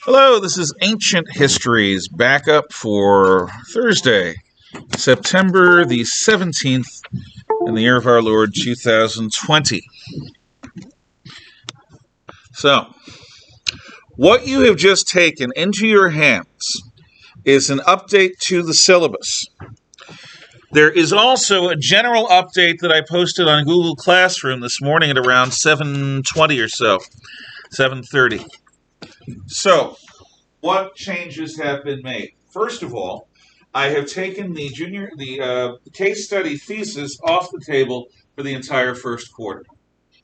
Hello, this is Ancient Histories, back up for Thursday, September the 17th, in the year of our Lord 2020. So, what you have just taken into your hands is an update to the syllabus. There is also a general update that I posted on Google Classroom this morning at around 7:20 or so, 7:30. So, what changes have been made? First of all, I have taken the case study thesis off the table for the entire first quarter.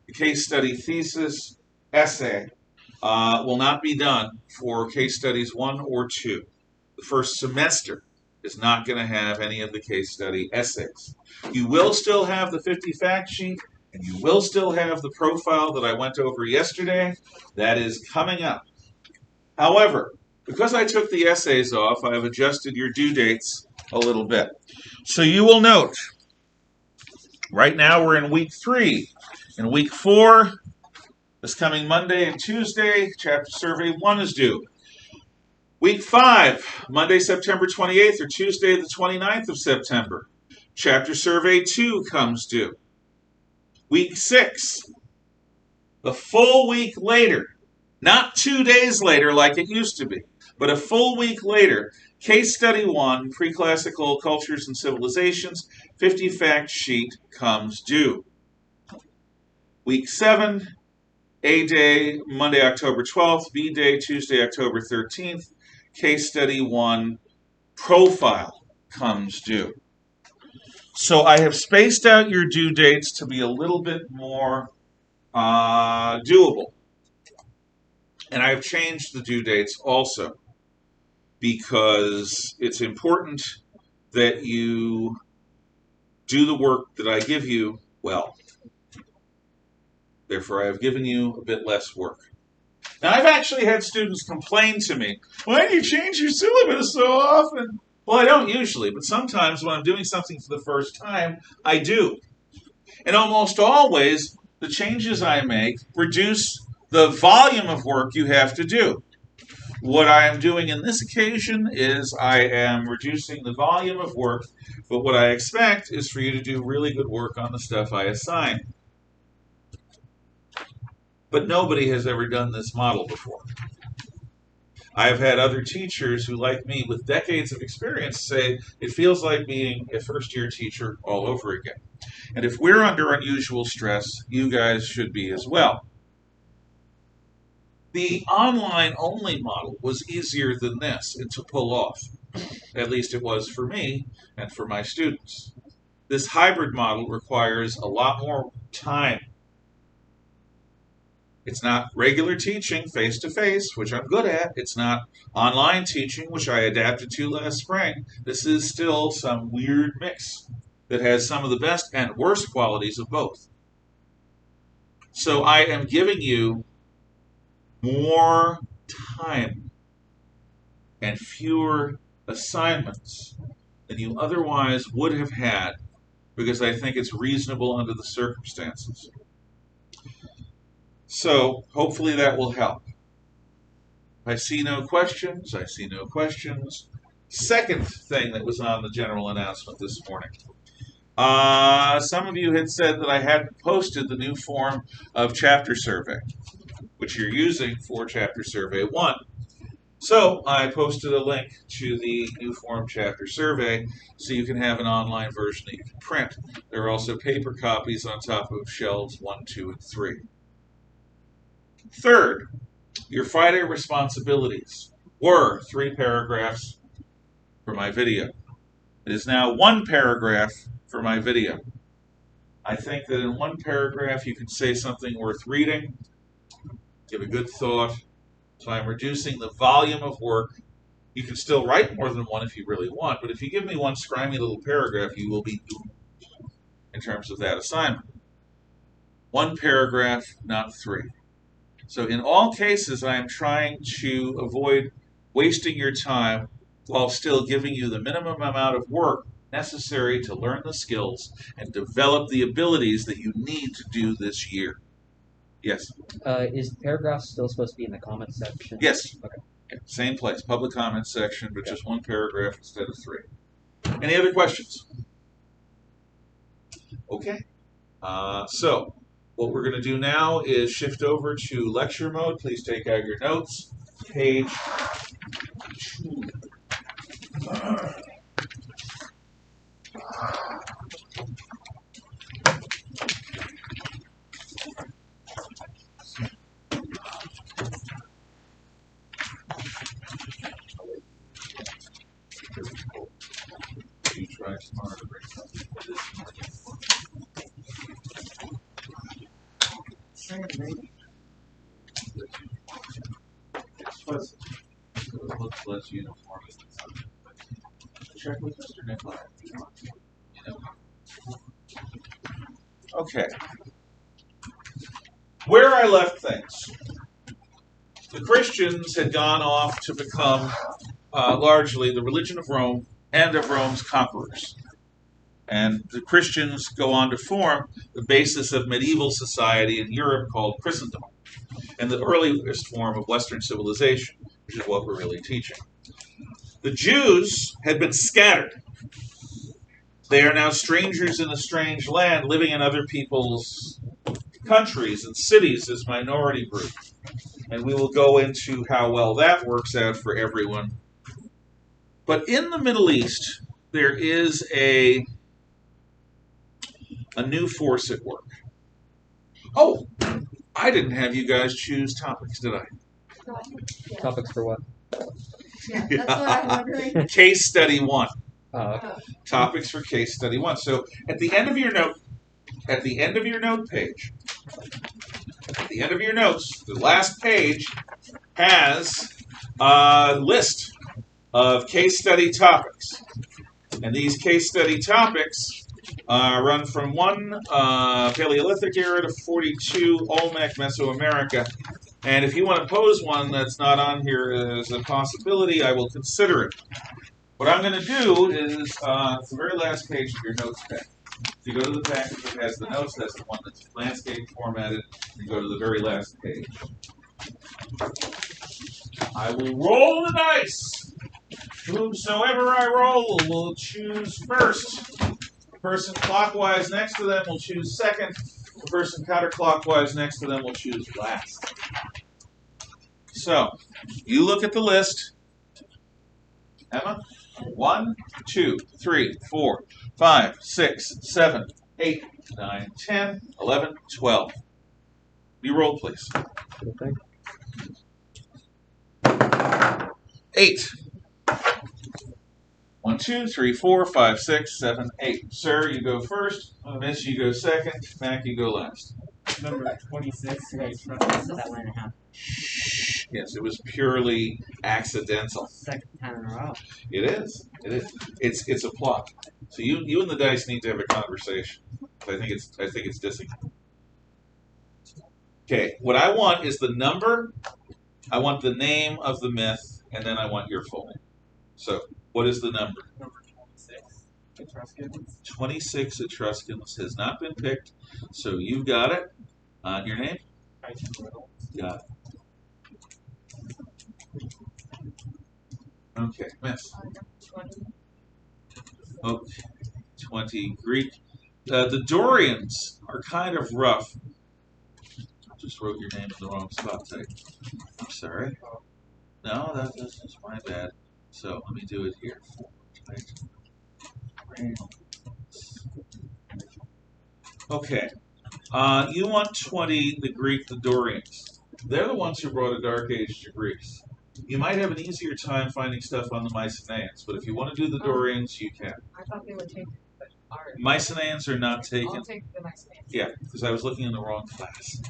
The case study thesis essay will not be done for case studies 1 or 2. The first semester is not going to have any of the case study essays. You will still have the 50 fact sheet, and you will still have the profile that I went over yesterday. That is coming up. However, because I took the essays off, I have adjusted your due dates a little bit. So you will note, right now we're in week 3. In week 4, this coming Monday and Tuesday, chapter survey 1 is due. Week 5, Monday, September 28th or Tuesday, the 29th of September, chapter survey 2 comes due. Week 6, the full week later, not 2 days later like it used to be, but a full week later, case study 1, pre-classical cultures and civilizations, 50 fact sheet comes due. Week 7, A day, Monday, October 12th, B day, Tuesday, October 13th, case study 1, profile comes due. So I have spaced out your due dates to be a little bit more doable. And I've changed the due dates also because it's important that you do the work that I give you well. Therefore, I have given you a bit less work. Now, I've actually had students complain to me, why do you change your syllabus so often? Well, I don't usually, but sometimes when I'm doing something for the first time, I do. And almost always, the changes I make reduce the volume of work you have to do. What I am doing in this occasion is I am reducing the volume of work, but what I expect is for you to do really good work on the stuff I assign. But nobody has ever done this model before. I've had other teachers who, like me, with decades of experience say it feels like being a first-year teacher all over again. And if we're under unusual stress, you guys should be as well. The online-only model was easier than this to pull off. At least it was for me and for my students. This hybrid model requires a lot more time. It's not regular teaching face-to-face, which I'm good at. It's not online teaching, which I adapted to last spring. This is still some weird mix that has some of the best and worst qualities of both. So I am giving you more time and fewer assignments than you otherwise would have had because I think it's reasonable under the circumstances. So hopefully that will help. I see no questions. I see no questions. Second thing that was on the general announcement this morning. Some of you had said that I hadn't posted the new form of chapter survey, which you're using for chapter survey 1. So I posted a link to the new form chapter survey so you can have an online version that you can print. There are also paper copies on top of shelves 1, 2, and 3. Third, your Friday responsibilities were 3 paragraphs for my video. It is now 1 paragraph for my video. I think that in 1 paragraph you can say something worth reading, give a good thought. So I'm reducing the volume of work. You can still write more than 1 if you really want, but if you give me 1 scrimmy little paragraph, you will be doomed in terms of that assignment. 1 paragraph, not 3. So in all cases, I am trying to avoid wasting your time while still giving you the minimum amount of work necessary to learn the skills and develop the abilities that you need to do this year. Yes. Is paragraph still supposed to be in the comments section? Yes. Okay. Yeah, same place, public comments section, but just one paragraph instead of 3. Any other questions? Okay. So what we're going to do now is shift over to lecture mode. Please take out your notes. Page 2. You try tomorrow to bring something for this. It's fuzzy. So it looks less uniform. Check with Mr. Nikolai. You know. Okay. Where I left things. The Christians had gone off to become largely the religion of Rome and of Rome's conquerors. And the Christians go on to form the basis of medieval society in Europe called Christendom, and the earliest form of Western civilization, which is what we're really teaching. The Jews had been scattered. They are now strangers in a strange land, living in other people's countries and cities as minority groups. And we will go into how well that works out for everyone. But in the Middle East, there is a new force at work. Oh, I didn't have you guys choose topics, did I? Topics for what? Yeah, that's what I'm wondering. Case study 1. Okay. Topics for case study 1. So at the end of your note page, at the end of your notes, the last page has a list of case study topics. And these case study topics run from 1 Paleolithic era to 42 Olmec Mesoamerica. And if you want to pose one that's not on here as a possibility, I will consider it. What I'm going to do is, it's the very last page of your notes pack. If you go to the package that has the notes, that's the one that's landscape formatted, and go to the very last page. I will roll the dice. Whomsoever I roll will choose first. The person clockwise next to them will choose second. The person counterclockwise next to them will choose last. So, you look at the list. Emma? 1, 2, 3, 4, 5, 6, 7, 8, 9, 10, 11, 12. You roll, please. Okay. 8. 1, 2, 3, 4, 5, 6, 7, 8. Sir, you go first. Miss, you go second. Mac, you go last. Number 26. That went in half. Yes, it was purely accidental. Second time in a row. It is. It is. It's a plot. So you and the dice need to have a conversation. I think it's dissing. Okay. What I want is the number. I want the name of the myth, and then I want your full name. So, what is the number? Number 26. Etruscans. 26 Etruscans has not been picked, so you got it. Your name? Got it. Okay, miss. 20. Okay, 20 Greek. The Dorians are kind of rough. I just wrote your name in the wrong spot type. I'm sorry. No, that's just my bad. So let me do it here. Okay. You want 20, the Greek, the Dorians. They're the ones who brought a dark age to Greece. You might have an easier time finding stuff on the Mycenaeans, but if you want to do the Dorians, you can. I thought they would take art. Mycenaeans are not taken. I'll take the Mycenaeans. Yeah, because I was looking in the wrong class.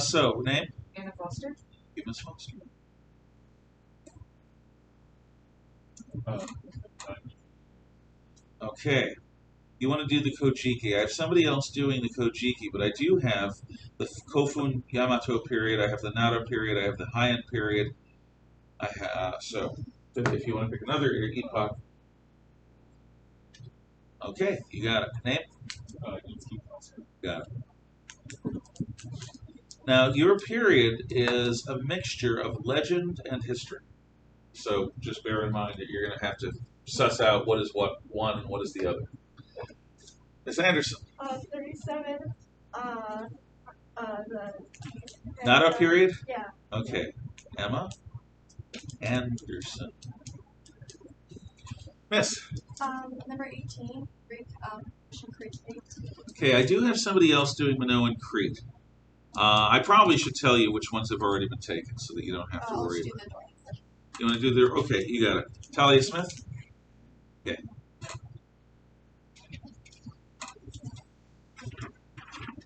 So, name? Anna Foster? Miss Foster. Okay. You want to do the Kojiki. I have somebody else doing the Kojiki, but I do have the Kofun Yamato period, I have the Nara period, I have the Heian period. I have, so, if you want to pick another epoch. Okay, you got it. Name? Itsuki Foster. Got it. Now, your period is a mixture of legend and history. So just bear in mind that you're going to have to suss out what is what one and what is the other. Miss Anderson, 37. The. not a period? Yeah. Okay. Emma Anderson. Miss. Number 18. Greek. Ocean Creek State. Okay, I do have somebody else doing Minoan Crete. I probably should tell you which ones have already been taken so that you don't have to worry do about it. the Dorian session. You want to do the. Okay, you got it. Talia Smith? Okay.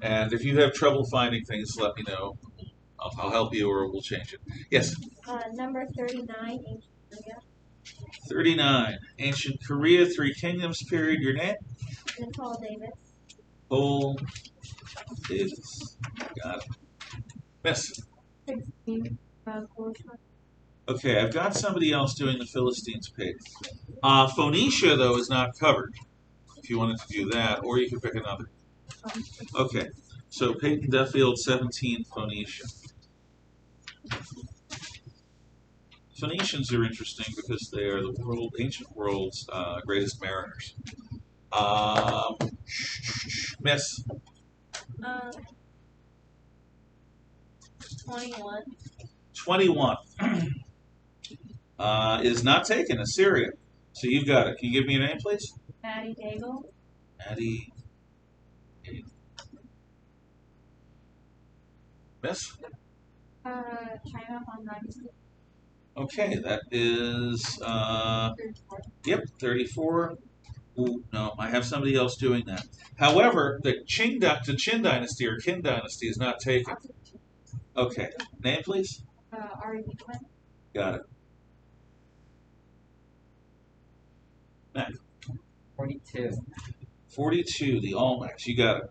And if you have trouble finding things, let me know. I'll help you or we'll change it. Yes? Number 39. Ancient Korea. 39. Ancient Korea, Three Kingdoms period. Your name? Nicole Davis. Cole Davis. Got it. Miss. 16. Okay, I've got somebody else doing the Philistines page. Phoenicia, though, is not covered. If you wanted to do that, or you could pick another. Okay, so Peyton Duffield, 17, Phoenicia. Phoenicians are interesting because they are the ancient world's greatest mariners. Miss. 21. 21 is not taken, Assyria. So you've got it. Can you give me your name, please? Maddie Daigle. Maddie. Miss? China on 96. Okay, that is, yep, 34. Ooh, no, I have somebody else doing that. However, the Qin dynasty or Qin dynasty is not taken. Okay, name, please? Ari Beekman. Got it. Mac. 42. 42, the Olmecs. You got it.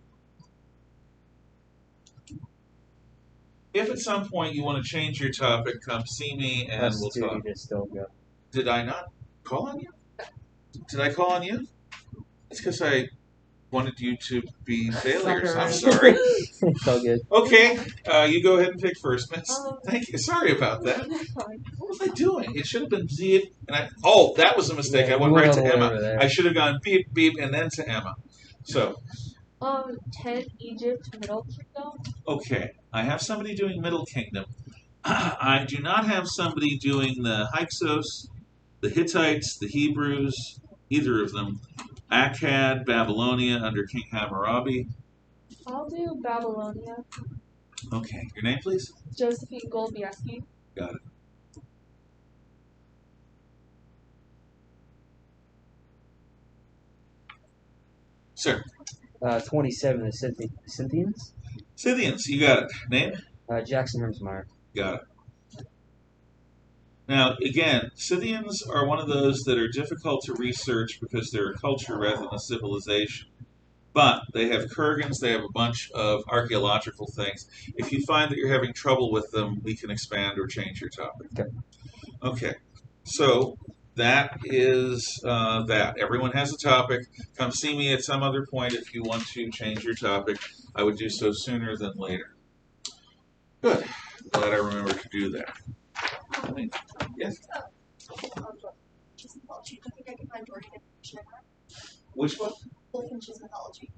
If at some point you want to change your topic, come see me and That's we'll two talk. you just still go. Did I not call on you? Did I call on you? It's because I wanted you to be failures. I'm sorry. It's all good. Okay, you go ahead and pick first, Miss. Thank you. Sorry about that. Fine. What was I doing? It should have been Z. And that was a mistake. Yeah, I went you right went to all the way Emma. over there. I should have gone beep beep and then to Emma. So 10 Egypt Middle Kingdom. okay, I have somebody doing Middle Kingdom. I do not have somebody doing the Hyksos, the Hittites, the Hebrews, either of them. Akkad, Babylonia under King Hammurabi. I'll do Babylonia. Okay, your name, please? Josephine Golbieski. Got it. Sir. 27, the Scythians. Scythians, you got it. Name? Jackson Hermsmeyer. Got it. Now, again, Scythians are one of those that are difficult to research because they're a culture rather than a civilization. But they have kurgans, they have a bunch of archaeological things. If you find that you're having trouble with them, we can expand or change your topic. Okay. Okay, so that is that. Everyone has a topic. Come see me at some other point if you want to change your topic. I would do so sooner than later. Good. Glad I remembered to do that. Yes? Mythology. I think I can find Dorian information. Which one? Goldfinch's mythology.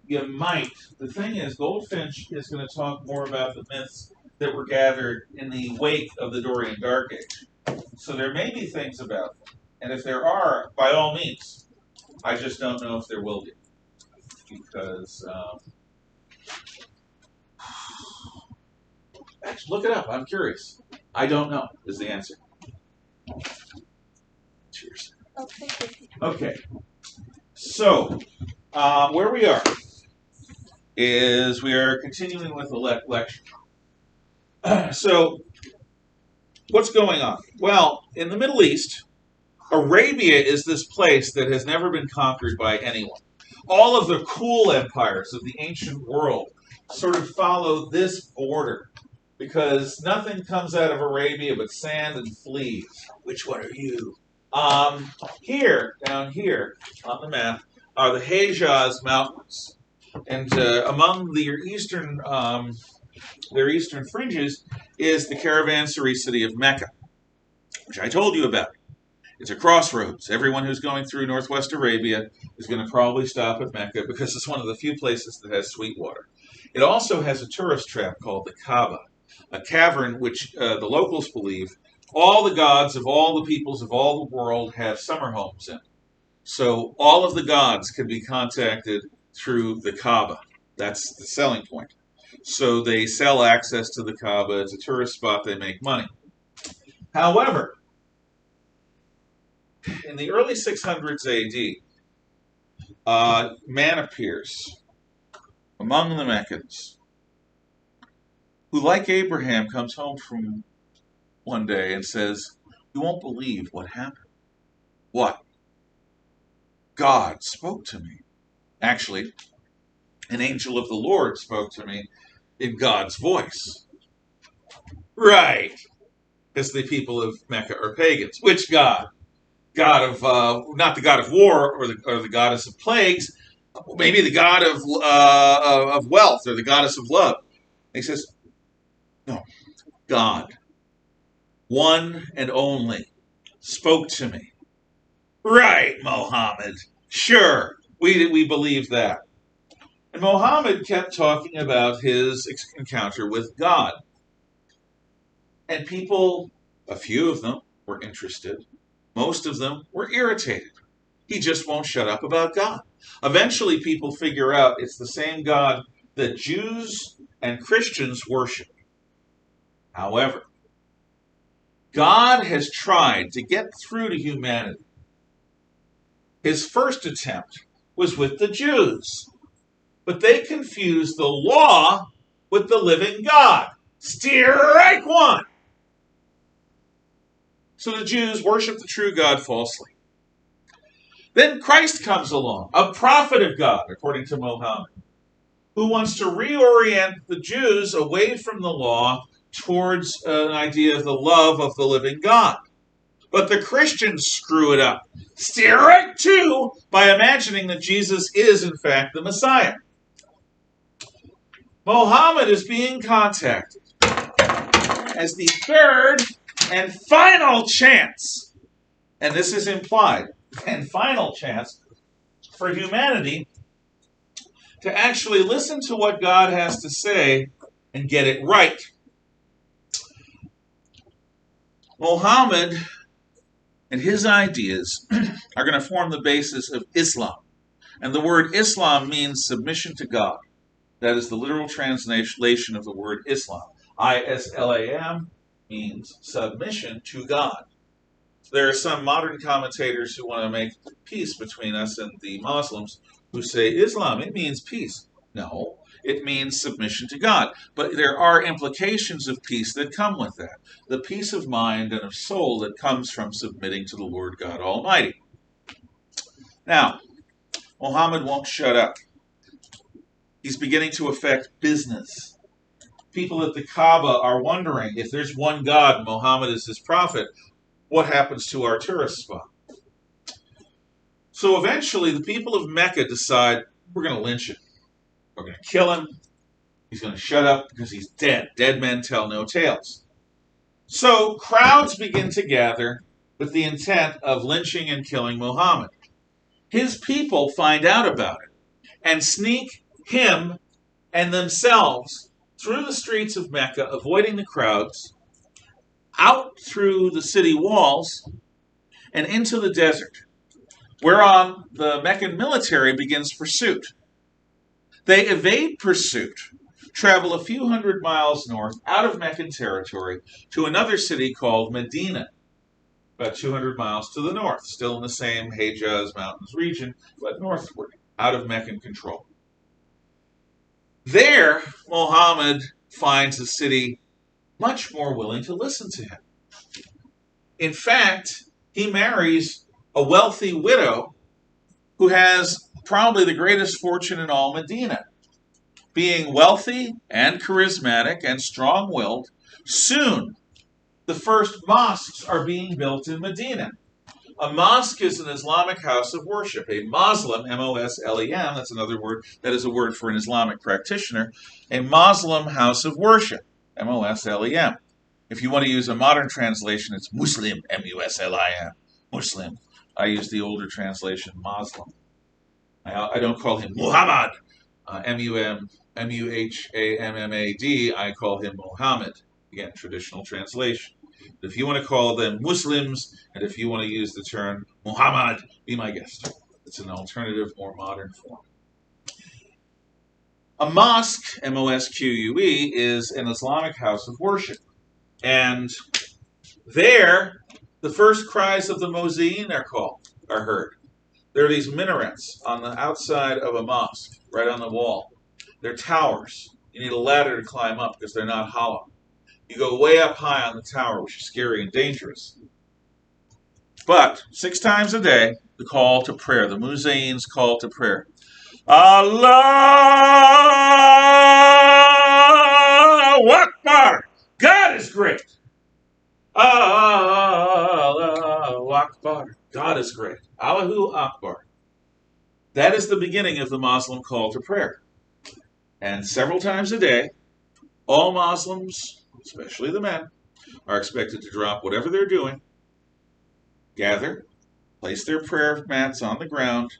You might. The thing is, Goldfinch is going to talk more about the myths that were gathered in the wake of the Dorian Dark Age. So there may be things about them. And if there are, by all means. I just don't know if there will be. Because, actually, look it up. I'm curious. I don't know is the answer. Cheers. Oh, thank you. Okay. So, where we are is we are continuing with the lecture. So, what's going on? Well, in the Middle East, Arabia is this place that has never been conquered by anyone. All of the cool empires of the ancient world sort of follow this border because nothing comes out of Arabia but sand and fleas. Which one are you? Here, down here on the map, are the Hejaz Mountains. And among the eastern their eastern fringes, is the caravanserai city of Mecca, which I told you about. It's a crossroads. Everyone who's going through northwest Arabia is going to probably stop at Mecca because it's one of the few places that has sweet water. It also has a tourist trap called the Kaaba, a cavern which the locals believe all the gods of all the peoples of all the world have summer homes in. So all of the gods can be contacted through the Kaaba. That's the selling point. So they sell access to the Kaaba. It's a tourist spot. They make money. However, in the early 600s AD, man appears among the Meccans who, like Abraham, comes home from one day and says, "You won't believe what happened." What? God spoke to me. Actually, an angel of the Lord spoke to me in God's voice. Right. Because the people of Mecca are pagans. Which God? God of, not the god of war or the goddess of plagues, maybe the god of wealth or the goddess of love. And he says, no, God, one and only, spoke to me. Right, Mohammed. Sure, we believe that. And Mohammed kept talking about his encounter with God. And people, a few of them, were interested. Most of them were irritated. He just won't shut up about God. Eventually, people figure out it's the same God that Jews and Christians worship. However, God has tried to get through to humanity. His first attempt was with the Jews, but they confused the law with the living God. Strike one! So the Jews worship the true God falsely. Then Christ comes along, a prophet of God, according to Mohammed, who wants to reorient the Jews away from the law towards an idea of the love of the living God. But the Christians screw it up. Strike two by imagining that Jesus is, in fact, the Messiah. Mohammed is being contacted as the third and final chance, and this is implied, and final chance for humanity to actually listen to what God has to say and get it right. Mohammed and his ideas are going to form the basis of Islam. And the word Islam means submission to God. That is the literal translation of the word Islam. Islam means submission to God. There are some modern commentators who want to make peace between us and the Muslims who say Islam, it means peace. No, it means submission to God. But there are implications of peace that come with that. The peace of mind and of soul that comes from submitting to the Lord God Almighty. Now, Muhammad won't shut up. He's beginning to affect business. People at the Kaaba are wondering, if there's one God and Muhammad is his prophet, what happens to our tourist spot? So eventually the people of Mecca decide, we're going to lynch him. We're going to kill him. He's going to shut up because he's dead. Dead men tell no tales. So crowds begin to gather with the intent of lynching and killing Muhammad. His people find out about it and sneak him and themselves through the streets of Mecca, avoiding the crowds, out through the city walls, and into the desert, whereon the Meccan military begins pursuit. They evade pursuit, travel a few hundred miles north, out of Meccan territory, to another city called Medina, about 200 miles to the north, still in the same Hejaz Mountains region, but northward, out of Meccan control. There, Muhammad finds a city much more willing to listen to him. In fact, he marries a wealthy widow who has probably the greatest fortune in all Medina. Being wealthy and charismatic and strong-willed, soon the first mosques are being built in Medina. A mosque is an Islamic house of worship. A Muslim, M-O-S-L-E-M, that's another word, that is a word for an Islamic practitioner. A Muslim house of worship, M-O-S-L-E-M. If you want to use a modern translation, it's Muslim, M-U-S-L-I-M, Muslim. I use the older translation, Muslim. I don't call him Muhammad, M-U-H-A-M-M-A-D. I call him Muhammad. Again, traditional translation. If you want to call them Muslims, and if you want to use the term Muhammad, be my guest. It's an alternative, more modern form. A mosque, M-O-S-Q-U-E, is an Islamic house of worship. And there, the first cries of the Muezzin are heard. There are these minarets on the outside of a mosque, right on the wall. They're towers. You need a ladder to climb up because they're not hollow. You go way up high on the tower, which is scary and dangerous. But 6 times a day, the call to prayer, the Muezzin's call to prayer. Allahu Akbar! God is great! Allahu Akbar! God is great. Allahu Akbar. That is the beginning of the Muslim call to prayer. And several times a day, all Muslims, especially the men, are expected to drop whatever they're doing, gather, place their prayer mats on the ground,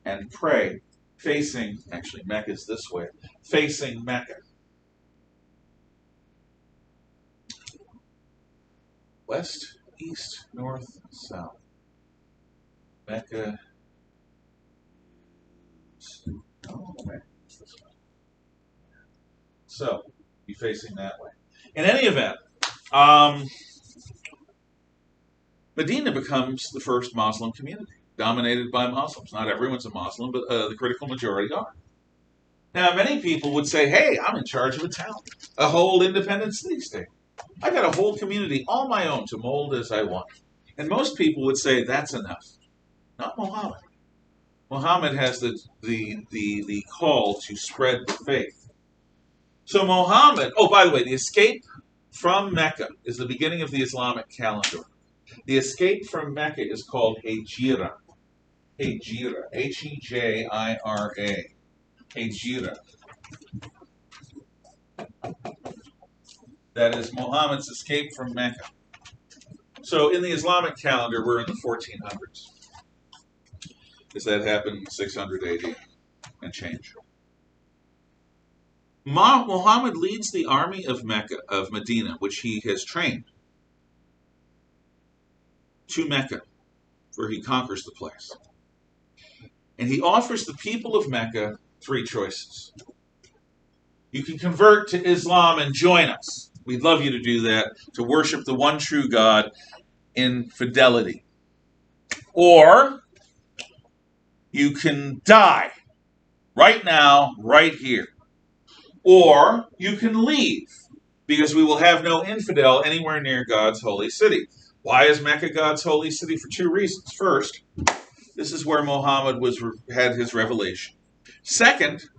and pray, facing, actually Mecca is this way, facing Mecca. West, east, north, south. Mecca. Oh, okay. So, be facing that way. In any event, Medina becomes the first Muslim community, dominated by Muslims. Not everyone's a Muslim, but the critical majority are. Now, many people would say, hey, I'm in charge of a town, a whole independent city state. I got a whole community all my own to mold as I want. And most people would say that's enough. Not Muhammad. Muhammad has the call to spread the faith. So Muhammad, oh, by the way, the escape from Mecca is the beginning of the Islamic calendar. The escape from Mecca is called Hijra. Hijra. H-E-J-I-R-A. Hijra. That is Muhammad's escape from Mecca. So in the Islamic calendar, we're in the 1400s. Because that happened in 600 AD and change. Muhammad leads the army of Medina, which he has trained, to Mecca, where he conquers the place. And he offers the people of Mecca 3 choices. You can convert to Islam and join us. We'd love you to do that, to worship the one true God in fidelity. Or you can die right now, right here. Or you can leave, because we will have no infidel anywhere near God's holy city. Why is Mecca God's holy city? For 2 reasons. First, this is where Muhammad had his revelation. Second,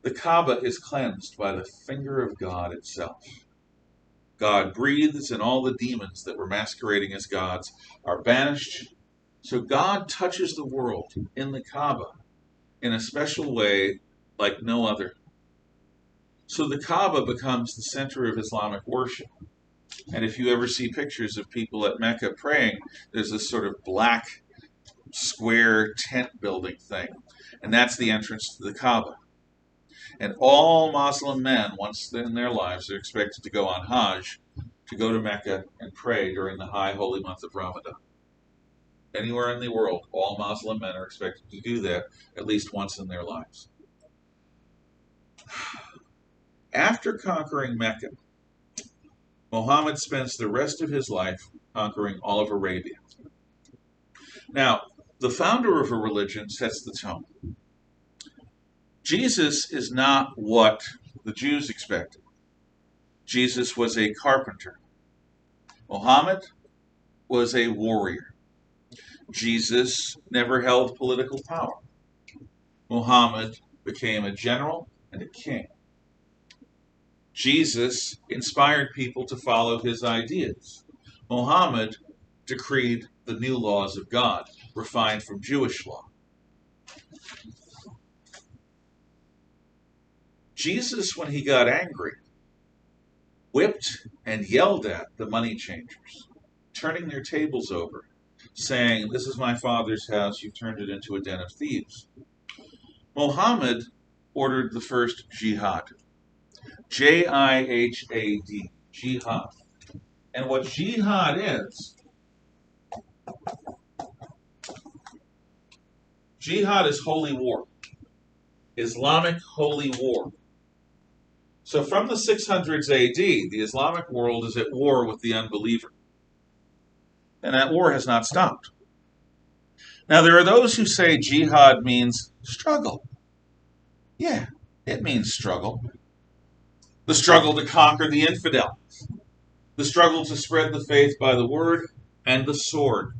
the Kaaba is cleansed by the finger of God itself. God breathes, and all the demons that were masquerading as gods are banished. So God touches the world in the Kaaba in a special way like no other. So the Kaaba becomes the center of Islamic worship. And if you ever see pictures of people at Mecca praying, there's this sort of black square tent building thing. And that's the entrance to the Kaaba. And all Muslim men, once in their lives, are expected to go on Hajj, to go to Mecca and pray during the high holy month of Ramadan. Anywhere in the world, all Muslim men are expected to do that at least once in their lives. After conquering Mecca, Muhammad spends the rest of his life conquering all of Arabia. Now, the founder of a religion sets the tone. Jesus is not what the Jews expected. Jesus was a carpenter. Muhammad was a warrior. Jesus never held political power. Muhammad became a general and a king. Jesus inspired people to follow his ideas. Muhammad decreed the new laws of God, refined from Jewish law. Jesus, when he got angry, whipped and yelled at the money changers, turning their tables over, saying, "This is my Father's house, you've turned it into a den of thieves." Muhammad ordered the first jihad. Jihad. Jihad. And what jihad is holy war. Islamic holy war. So from the 600s AD, the Islamic world is at war with the unbeliever. And that war has not stopped. Now, there are those who say jihad means struggle. Yeah, it means struggle. The struggle to conquer the infidel. The struggle to spread the faith by the word and the sword.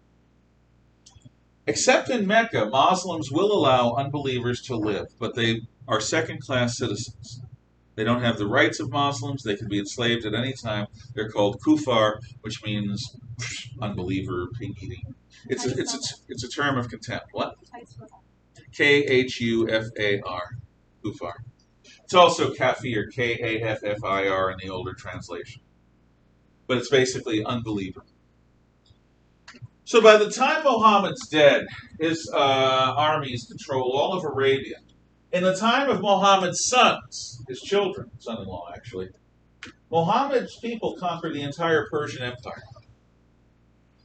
Except in Mecca, Muslims will allow unbelievers to live, but they are second-class citizens. They don't have the rights of Muslims. They can be enslaved at any time. They're called kufar, which means unbeliever, pig-eating. It's a term of contempt. What? Khufar. Kufar. It's also kafir, Kaffir in the older translation. But it's basically unbeliever. So by the time Muhammad's dead, his armies control all of Arabia. In the time of Muhammad's sons, his children, son-in-law actually, Muhammad's people conquered the entire Persian Empire.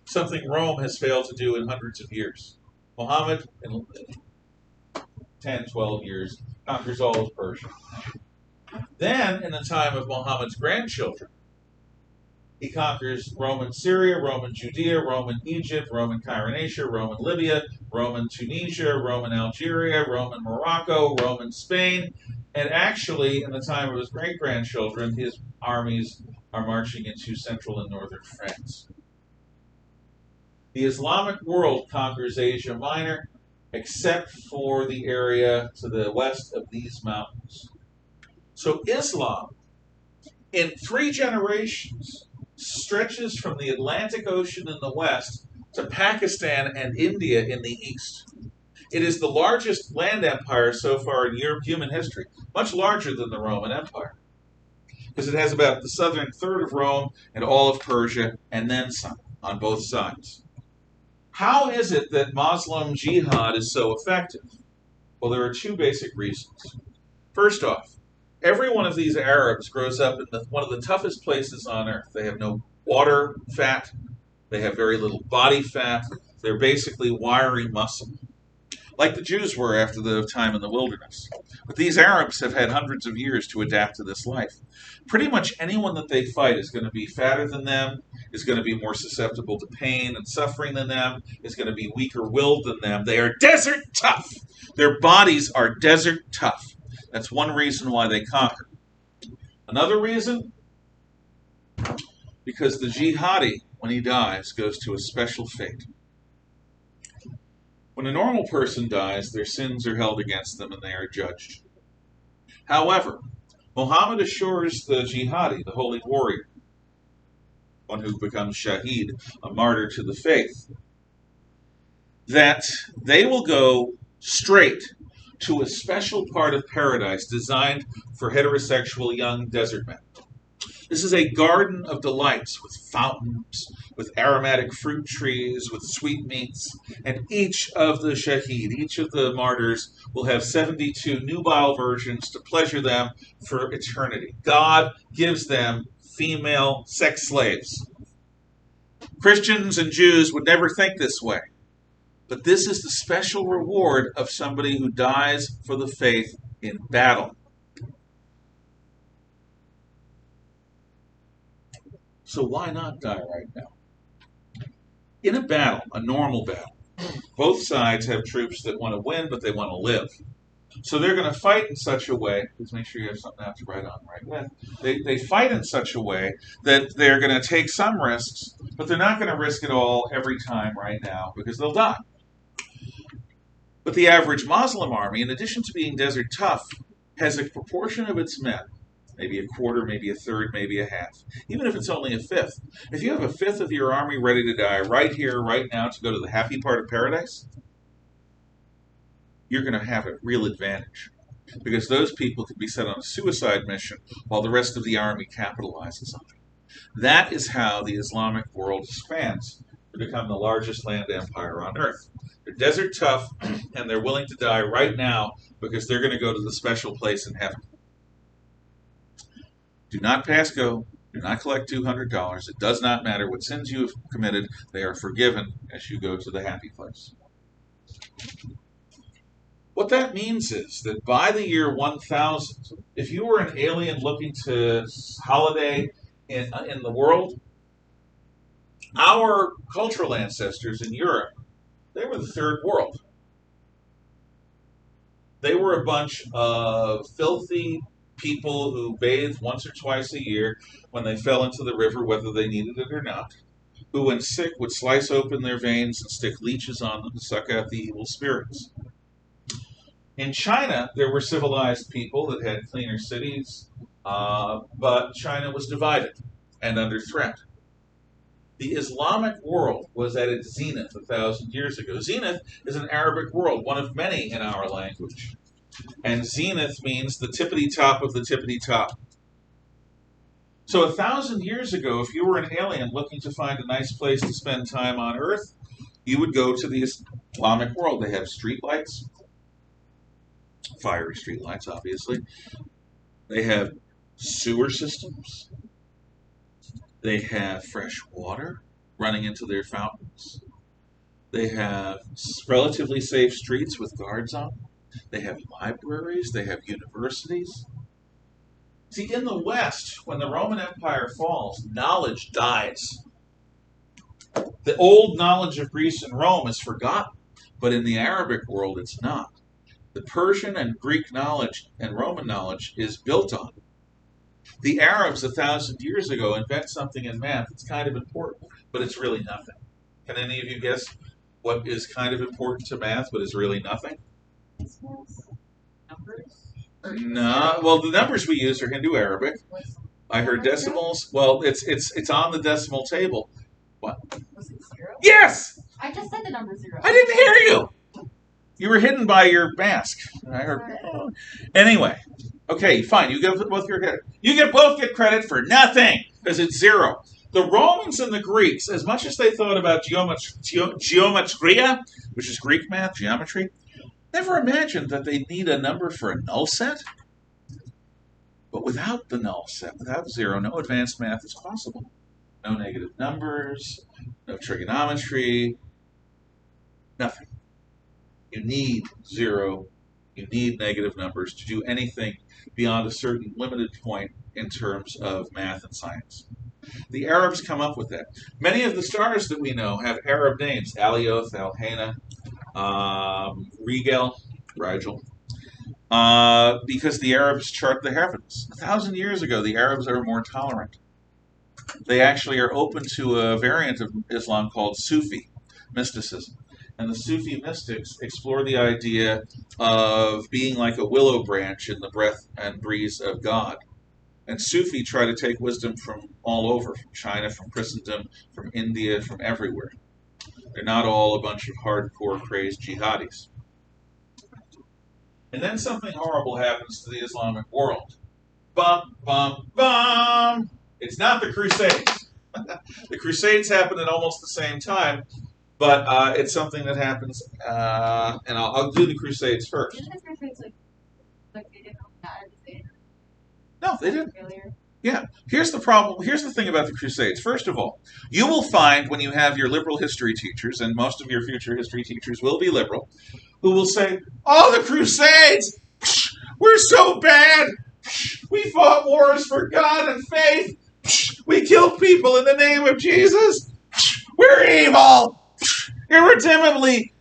Something Rome has failed to do in hundreds of years. Muhammad, in 10, 12 years, conquers all of Persia. Then, in the time of Muhammad's grandchildren, he conquers Roman Syria, Roman Judea, Roman Egypt, Roman Cyrenaica, Roman Libya, Roman Tunisia, Roman Algeria, Roman Morocco, Roman Spain, and actually, in the time of his great-grandchildren, his armies are marching into central and northern France. The Islamic world conquers Asia Minor, except for the area to the west of these mountains. So Islam, in 3 generations, stretches from the Atlantic Ocean in the west to Pakistan and India in the east. It is the largest land empire so far in human history, much larger than the Roman Empire, because it has about the southern third of Rome and all of Persia, and then some on both sides. How is it that Muslim jihad is so effective? Well, there are 2 basic reasons. First off, every one of these Arabs grows up in one of the toughest places on earth. They have no water fat. They have very little body fat. They're basically wiry muscle, like the Jews were after the time in the wilderness. But these Arabs have had hundreds of years to adapt to this life. Pretty much anyone that they fight is going to be fatter than them, is going to be more susceptible to pain and suffering than them, is going to be weaker-willed than them. They are desert tough. Their bodies are desert tough. That's one reason why they conquer. Another reason? Because the jihadi, when he dies, goes to a special fate. When a normal person dies, their sins are held against them and they are judged. However, Muhammad assures the jihadi, the holy warrior, one who becomes shaheed, a martyr to the faith, that they will go straight to a special part of paradise designed for heterosexual young desert men. This is a garden of delights with fountains, with aromatic fruit trees, with sweetmeats, and each of the shaheed, each of the martyrs, will have 72 nubile virgins to pleasure them for eternity. God gives them female sex slaves. Christians and Jews would never think this way. But this is the special reward of somebody who dies for the faith in battle. So why not die right now? In a battle, a normal battle, both sides have troops that want to win, but they want to live. So they're going to fight in such a way, please make sure you have something out to write on right then. They fight in such a way that they're going to take some risks, but they're not going to risk it all every time right now because they'll die. But the average Muslim army, in addition to being desert tough, has a proportion of its men maybe a quarter, maybe a third, maybe a half. Even if it's only a fifth. If you have a fifth of your army ready to die right here, right now, to go to the happy part of paradise, you're going to have a real advantage. Because those people could be sent on a suicide mission while the rest of the army capitalizes on it. That is how the Islamic world expands to become the largest land empire on earth. They're desert tough, and they're willing to die right now because they're going to go to the special place in heaven. Do not pass go. Do not collect $200. It does not matter what sins you have committed. They are forgiven as you go to the happy place. What that means is that by the year 1000, if you were an alien looking to holiday in the world, our cultural ancestors in Europe, they were the third world. They were a bunch of filthy people who bathed once or twice a year when they fell into the river, whether they needed it or not, who, when sick, would slice open their veins and stick leeches on them to suck out the evil spirits. In China, there were civilized people that had cleaner cities, but China was divided and under threat. The Islamic world was at its zenith 1,000 years ago. Zenith is an Arabic word, one of many in our language. And zenith means the tippity-top of the tippity-top. So 1,000 years ago, if you were an alien looking to find a nice place to spend time on Earth, you would go to the Islamic world. They have streetlights, fiery streetlights, obviously. They have sewer systems. They have fresh water running into their fountains. They have relatively safe streets with guards on them. They have libraries. They have universities. See, in the West, when the Roman Empire falls, knowledge dies. The old knowledge of Greece and Rome is forgotten, but in the Arabic world, it's not. The Persian and Greek knowledge and Roman knowledge is built on it. The Arabs 1,000 years ago invent something in math that's kind of important, but it's really nothing. Can any of you guess what is kind of important to math, but is really nothing? Numbers? No. Well, the numbers we use are Hindu-Arabic. I heard decimals. Well, it's on the decimal table. What? Was it 0? Yes! I just said the number 0. I didn't hear you. You were hidden by your mask. I heard. Anyway, okay, fine. You get both your credit. You both get credit for nothing because it's 0. The Romans and the Greeks, as much as they thought about geometria, which is Greek math, geometry, never imagined that they'd need a number for a null set. But without the null set, without 0, no advanced math is possible. No negative numbers, no trigonometry, nothing. You need 0, you need negative numbers to do anything beyond a certain limited point in terms of math and science. The Arabs come up with that. Many of the stars that we know have Arab names: Alioth, Al-Hana, Rigel, because the Arabs chart the heavens. 1,000 years ago, the Arabs are more tolerant. They actually are open to a variant of Islam called Sufi mysticism. And the Sufi mystics explore the idea of being like a willow branch in the breath and breeze of God. And Sufi try to take wisdom from all over, from China, from Christendom, from India, from everywhere. They're not all a bunch of hardcore crazed jihadis. And then something horrible happens to the Islamic world. Bum, bum, bum! It's not the Crusades. The Crusades happened at almost the same time, but it's something that happens, and I'll do the Crusades first. Didn't the Crusades like they didn't know that to say No, they didn't. failure? Yeah. Here's the problem. Here's the thing about the Crusades. First of all, you will find when you have your liberal history teachers, and most of your future history teachers will be liberal, who will say, "Oh, the Crusades! We're so bad! We fought wars for God and faith! We killed people in the name of Jesus! We're evil! Irredeemably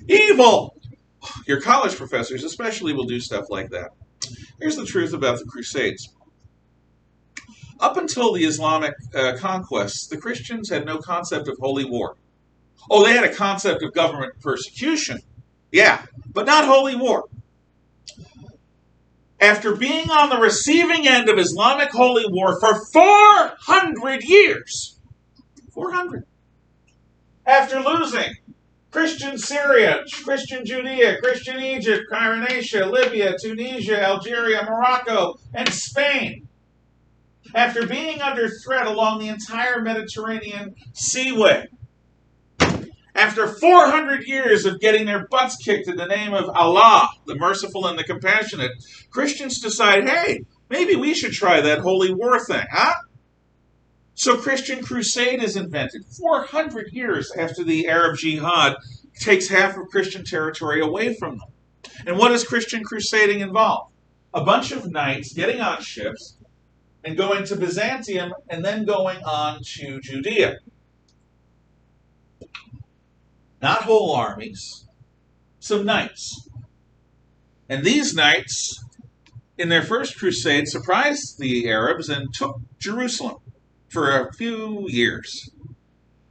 evil!" Your college professors especially will do stuff like that. Here's the truth about the Crusades. Up until the Islamic conquests, the Christians had no concept of holy war. Oh, they had a concept of government persecution. Yeah, but not holy war. after being on the receiving end of Islamic holy war for 400 years, 400, after losing Christian Syria, Christian Judea, Christian Egypt, Cyrenaica, Libya, Tunisia, Algeria, Morocco, and Spain, after being under threat along the entire Mediterranean seaway, after 400 years of getting their butts kicked in the name of Allah, the merciful and the compassionate, Christians decide, hey, maybe we should try that holy war thing, huh? So Christian crusade is invented 400 years after the Arab Jihad takes half of Christian territory away from them. And what does Christian crusading involve? A bunch of knights getting on ships and going to Byzantium and then going on to Judea. Not whole armies, some knights. And these knights, in their first crusade, surprised the Arabs and took Jerusalem for a few years.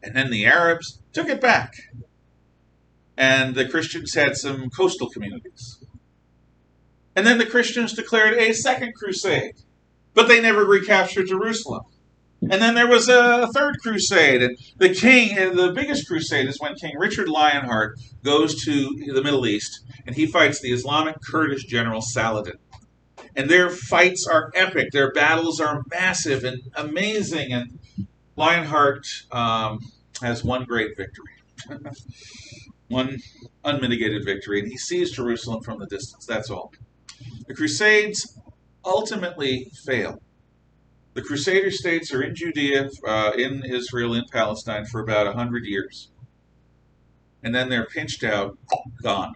And then the Arabs took it back. And the Christians had some coastal communities. And then the Christians declared a second crusade, but they never recaptured Jerusalem. And then there was a third crusade, and the biggest crusade is when King Richard Lionheart goes to the Middle East, and he fights the Islamic Kurdish general Saladin. And their fights are epic, their battles are massive and amazing, and Lionheart has one great victory, one unmitigated victory, and he sees Jerusalem from the distance, that's all. The Crusades ultimately fail. The Crusader states are in Judea, in Israel, in Palestine for about 100 years. And then they're pinched out, gone.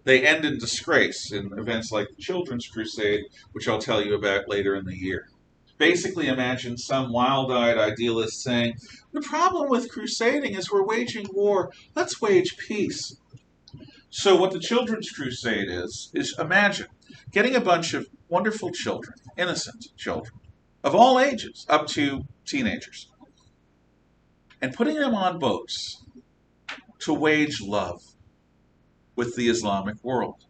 They end in disgrace in events like the Children's Crusade, which I'll tell you about later in the year. Basically, imagine some wild-eyed idealist saying, the problem with crusading is we're waging war. Let's wage peace. So what the Children's Crusade is imagine getting a bunch of wonderful children, innocent children, of all ages, up to teenagers, and putting them on boats to wage love with the Islamic world.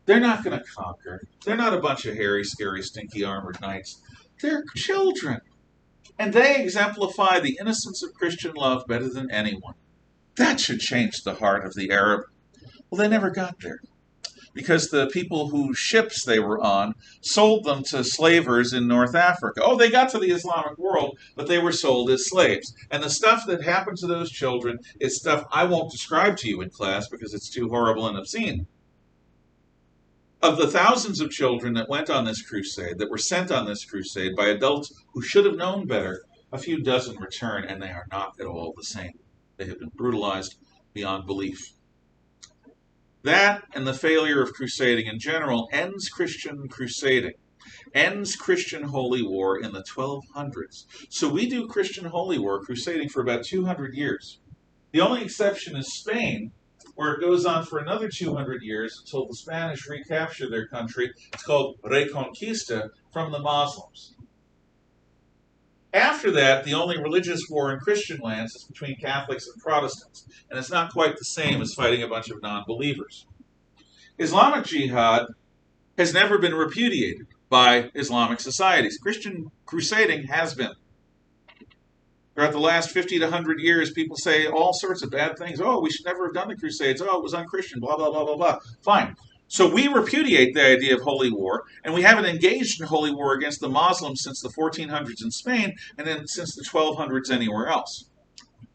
They're not going to conquer. They're not a bunch of hairy, scary, stinky armored knights. They're children. And they exemplify the innocence of Christian love better than anyone. That should change the heart of the Arab. Well, they never got there, because the people whose ships they were on sold them to slavers in North Africa. Oh, they got to the Islamic world, but they were sold as slaves. And the stuff that happened to those children is stuff I won't describe to you in class because it's too horrible and obscene. Of the thousands of children that went on this crusade, that were sent on this crusade by adults who should have known better, a few dozen return, and they are not at all the same. They have been brutalized beyond belief. That and the failure of crusading in general ends Christian crusading, ends Christian holy war in the 1200s. So we do Christian holy war crusading for about 200 years. The only exception is Spain, where it goes on for another 200 years until the Spanish recapture their country. It's called Reconquista from the Muslims. After that, the only religious war in Christian lands is between Catholics and Protestants, and it's not quite the same as fighting a bunch of non-believers. Islamic jihad has never been repudiated by Islamic societies. Christian crusading has been. Throughout the last 50 to 100 years, people say all sorts of bad things. Oh, we should never have done the Crusades. Oh, it was unchristian, blah, blah, blah, blah, blah. Fine. So we repudiate the idea of holy war, and we haven't engaged in holy war against the Muslims since the 1400s in Spain, and then since the 1200s anywhere else.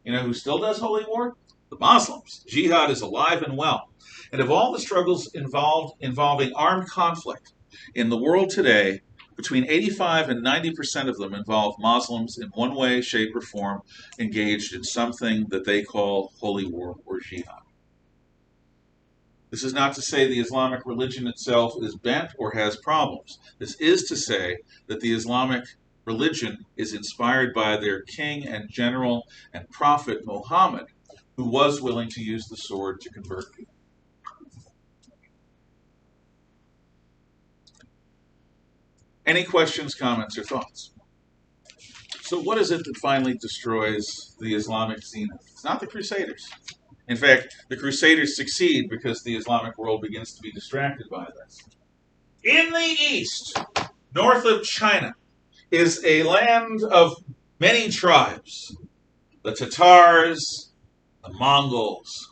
You know who still does holy war? The Muslims. Jihad is alive and well. And of all the struggles involving armed conflict in the world today, between 85 and 90% of them involve Muslims in one way, shape, or form engaged in something that they call holy war or jihad. This is not to say the Islamic religion itself is bent or has problems. This is to say that the Islamic religion is inspired by their king and general and prophet Muhammad, who was willing to use the sword to convert people. Any questions, comments, or thoughts? So what is it that finally destroys the Islamic zenith? It's not the Crusaders. In fact, the Crusaders succeed because the Islamic world begins to be distracted by this. In the east, north of China, is a land of many tribes. The Tatars, the Mongols,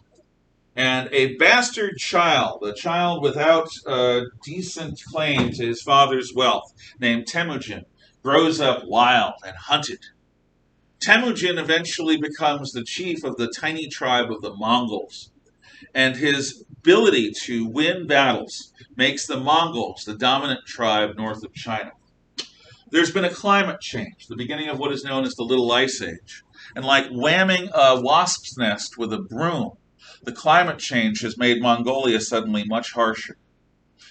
and a bastard child, a child without a decent claim to his father's wealth, named Temujin, grows up wild and hunted. Temujin eventually becomes the chief of the tiny tribe of the Mongols, and his ability to win battles makes the Mongols the dominant tribe north of China. There's been a climate change, the beginning of what is known as the Little Ice Age. And like whamming a wasp's nest with a broom, the climate change has made Mongolia suddenly much harsher.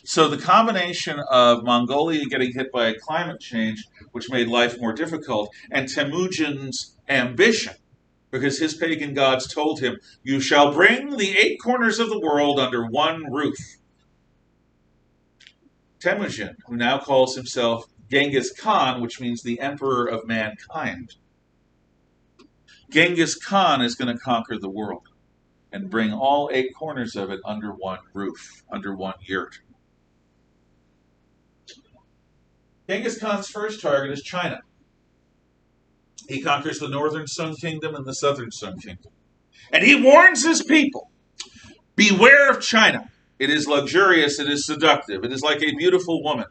So the combination of Mongolia getting hit by a climate change, which made life more difficult, and Temujin's ambition, because his pagan gods told him, "You shall bring the 8 corners of the world under one roof." Temujin, who now calls himself Genghis Khan, which means the emperor of mankind. Genghis Khan is going to conquer the world and bring all 8 corners of it under one roof, under one yurt. Genghis Khan's first target is China. He conquers the northern Sun Kingdom and the southern Sun Kingdom. And he warns his people, beware of China. It is luxurious, it is seductive, it is like a beautiful woman.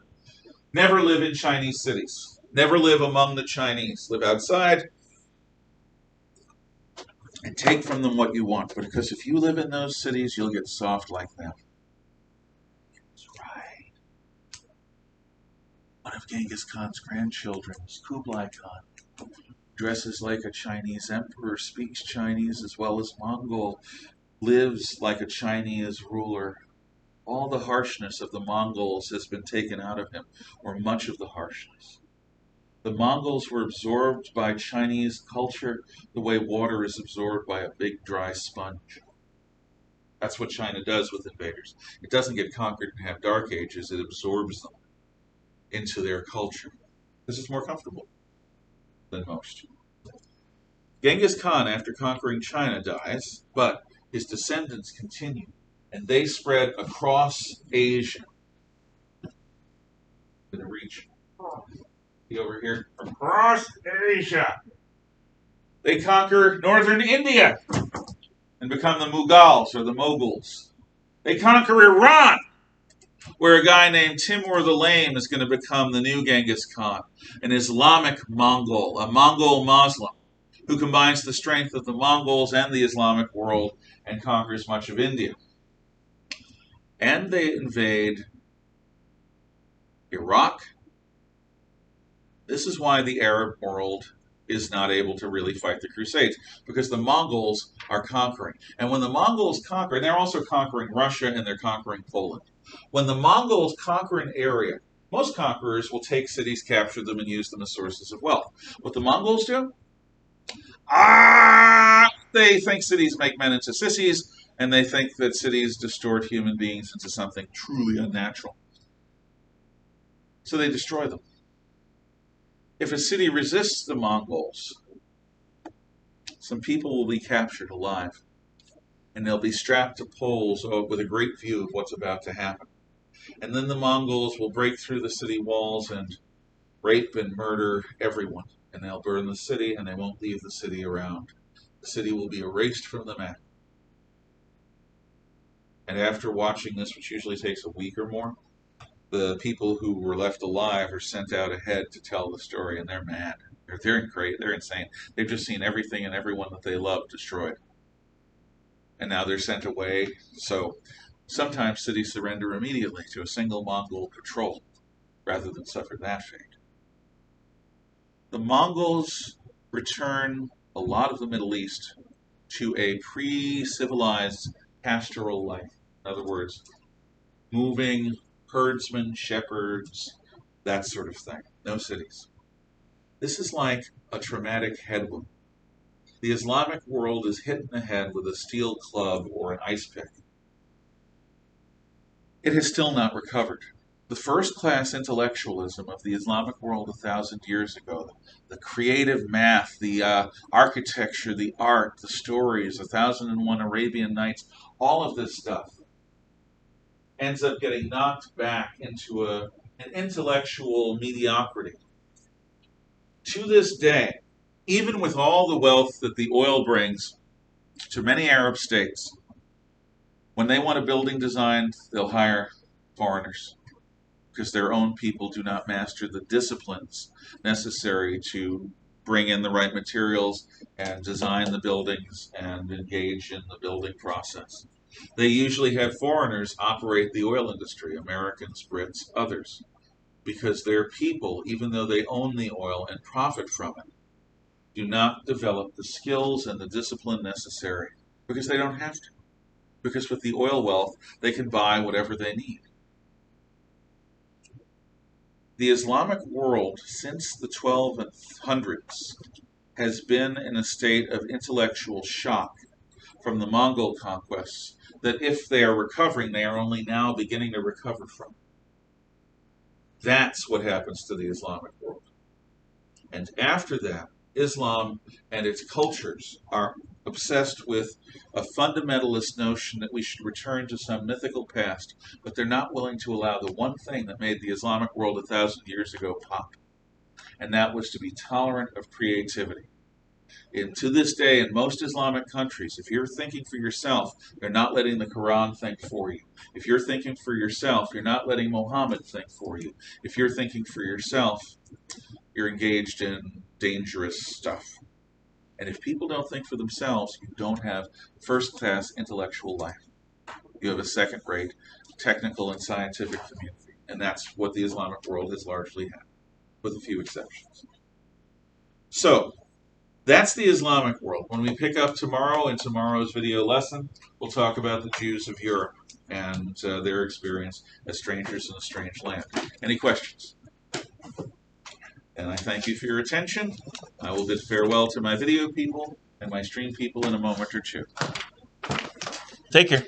Never live in Chinese cities. Never live among the Chinese. Live outside and take from them what you want. Because if you live in those cities, you'll get soft like them. That's right. One of Genghis Khan's grandchildren is Kublai Khan. Dresses like a Chinese emperor, speaks Chinese as well as Mongol, lives like a Chinese ruler. All the harshness of the Mongols has been taken out of him, or much of the harshness. The Mongols were absorbed by Chinese culture the way water is absorbed by a big dry sponge. That's what China does with invaders. It doesn't get conquered and have dark ages, it absorbs them into their culture. This is more comfortable than most. Genghis Khan, after conquering China, dies, but his descendants continue, and they spread across Asia. In the region. Over here, across Asia. They conquer northern India and become the Mughals or the Moguls. They conquer Iran, where a guy named Timur the Lame is going to become the new Genghis Khan, an Islamic Mongol, a Mongol Muslim, who combines the strength of the Mongols and the Islamic world and conquers much of India. And they invade Iraq. This is why the Arab world is not able to really fight the Crusades, because the Mongols are conquering. And when the Mongols conquer, and they're also conquering Russia and they're conquering Poland. When the Mongols conquer an area, most conquerors will take cities, capture them, and use them as sources of wealth. What the Mongols do? They think cities make men into sissies, and they think that cities distort human beings into something truly unnatural. So they destroy them. If a city resists the Mongols, some people will be captured alive, and they'll be strapped to poles with a great view of what's about to happen. And then the Mongols will break through the city walls and rape and murder everyone, and they'll burn the city, and they won't leave the city around. The city will be erased from the map. And after watching this, which usually takes a week or more, the people who were left alive are sent out ahead to tell the story, and they're mad. They're insane. They've just seen everything and everyone that they love destroyed. And now they're sent away. So sometimes cities surrender immediately to a single Mongol patrol rather than suffer that fate. The Mongols return a lot of the Middle East to a pre-civilized pastoral life. In other words, moving herdsmen, shepherds, that sort of thing. No cities. This is like a traumatic head wound. The Islamic world is hit in the head with a steel club or an ice pick. It has still not recovered. The first-class intellectualism of the Islamic world 1,000 years ago, the creative math, the architecture, the art, the stories, 1001 Arabian Nights, all of this stuff, ends up getting knocked back into an intellectual mediocrity. To this day, even with all the wealth that the oil brings to many Arab states, when they want a building designed, they'll hire foreigners because their own people do not master the disciplines necessary to bring in the right materials and design the buildings and engage in the building process. They usually have foreigners operate the oil industry, Americans, Brits, others, because their people, even though they own the oil and profit from it, do not develop the skills and the discipline necessary because they don't have to. Because with the oil wealth, they can buy whatever they need. The Islamic world, since the 1200s, has been in a state of intellectual shock from the Mongol conquests that if they are recovering, they are only now beginning to recover from. That's what happens to the Islamic world. And after that, Islam and its cultures are obsessed with a fundamentalist notion that we should return to some mythical past, but they're not willing to allow the one thing that made the Islamic world 1,000 years ago pop, and that was to be tolerant of creativity. And to this day, in most Islamic countries, if you're thinking for yourself, they're not letting the Quran think for you. If you're thinking for yourself, you're not letting Muhammad think for you. If you're thinking for yourself, you're engaged in dangerous stuff. And if people don't think for themselves, you don't have first-class intellectual life. You have a second-rate technical and scientific community. And that's what the Islamic world has largely had, with a few exceptions. So, that's the Islamic world. When we pick up tomorrow in tomorrow's video lesson, we'll talk about the Jews of Europe and their experience as strangers in a strange land. Any questions? And I thank you for your attention. I will bid farewell to my video people and my stream people in a moment or two. Take care.